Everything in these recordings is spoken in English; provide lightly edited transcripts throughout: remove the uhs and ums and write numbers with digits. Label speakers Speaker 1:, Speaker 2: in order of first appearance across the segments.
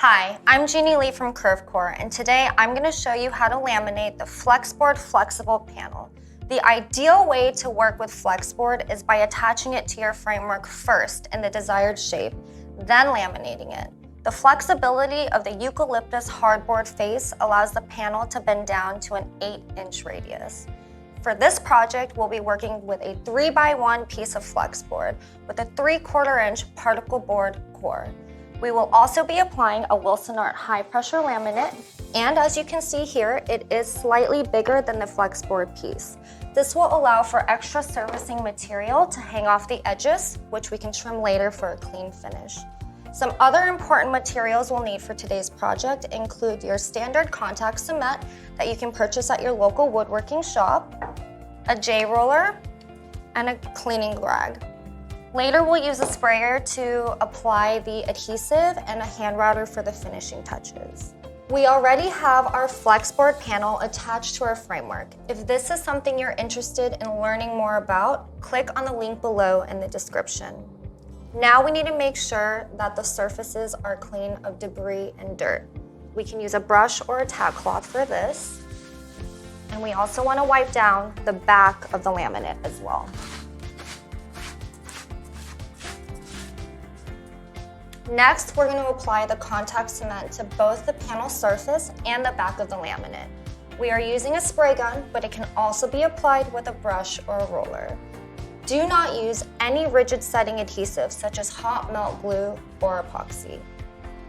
Speaker 1: Hi, I'm Jeannie Lee from Kerfkore, and today I'm going to show you how to laminate the Flexboard flexible panel. The ideal way to work with Flexboard is by attaching it to your framework first in the desired shape, then laminating it. The flexibility of the eucalyptus hardboard face allows the panel to bend down to an 8-inch radius. For this project, we'll be working with a 3x1 piece of Flexboard with a 3/4-inch particle board core. We will also be applying a Wilson Art high-pressure laminate, and as you can see here, it is slightly bigger than the Flexboard piece. This will allow for extra surfacing material to hang off the edges, which we can trim later for a clean finish. Some other important materials we'll need for today's project include your standard contact cement that you can purchase at your local woodworking shop, a J-roller, and a cleaning rag. Later, we'll use a sprayer to apply the adhesive and a hand router for the finishing touches. We already have our Flexboard panel attached to our framework. If this is something you're interested in learning more about, click on the link below in the description. Now we need to make sure that the surfaces are clean of debris and dirt. We can use a brush or a tab cloth for this. And we also want to wipe down the back of the laminate as well. Next, we're going to apply the contact cement to both the panel surface and the back of the laminate. We are using a spray gun, but it can also be applied with a brush or a roller. Do not use any rigid setting adhesive such as hot melt glue or epoxy.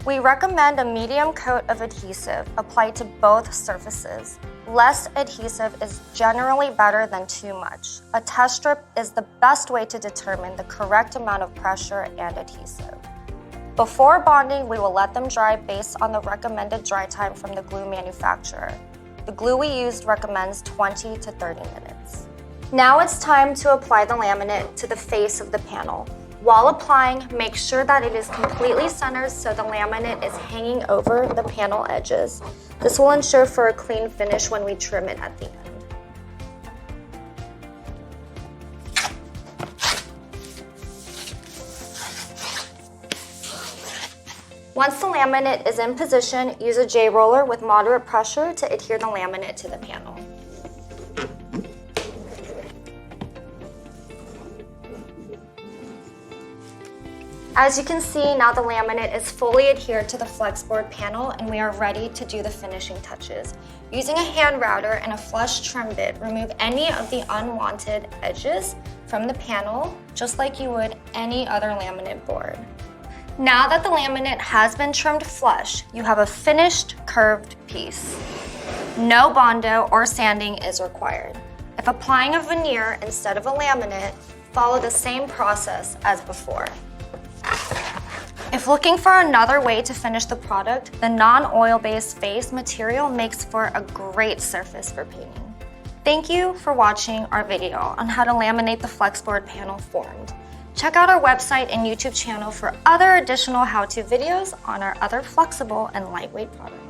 Speaker 1: We recommend a medium coat of adhesive applied to both surfaces. Less adhesive is generally better than too much. A test strip is the best way to determine the correct amount of pressure and adhesive. Before bonding, we will let them dry based on the recommended dry time from the glue manufacturer. The glue we used recommends 20 to 30 minutes. Now it's time to apply the laminate to the face of the panel. While applying, make sure that it is completely centered so the laminate is hanging over the panel edges. This will ensure for a clean finish when we trim it at the end. Once the laminate is in position, use a J-roller with moderate pressure to adhere the laminate to the panel. As you can see, now the laminate is fully adhered to the Flexboard panel and we are ready to do the finishing touches. Using a hand router and a flush trim bit, remove any of the unwanted edges from the panel, just like you would any other laminate board. Now that the laminate has been trimmed flush, you have a finished curved piece. No Bondo or sanding is required. If applying a veneer instead of a laminate, follow the same process as before. If looking for another way to finish the product, the non-oil-based face material makes for a great surface for painting. Thank you for watching our video on how to laminate the Flexboard panel formed. Check out our website and YouTube channel for other additional how-to videos on our other flexible and lightweight products.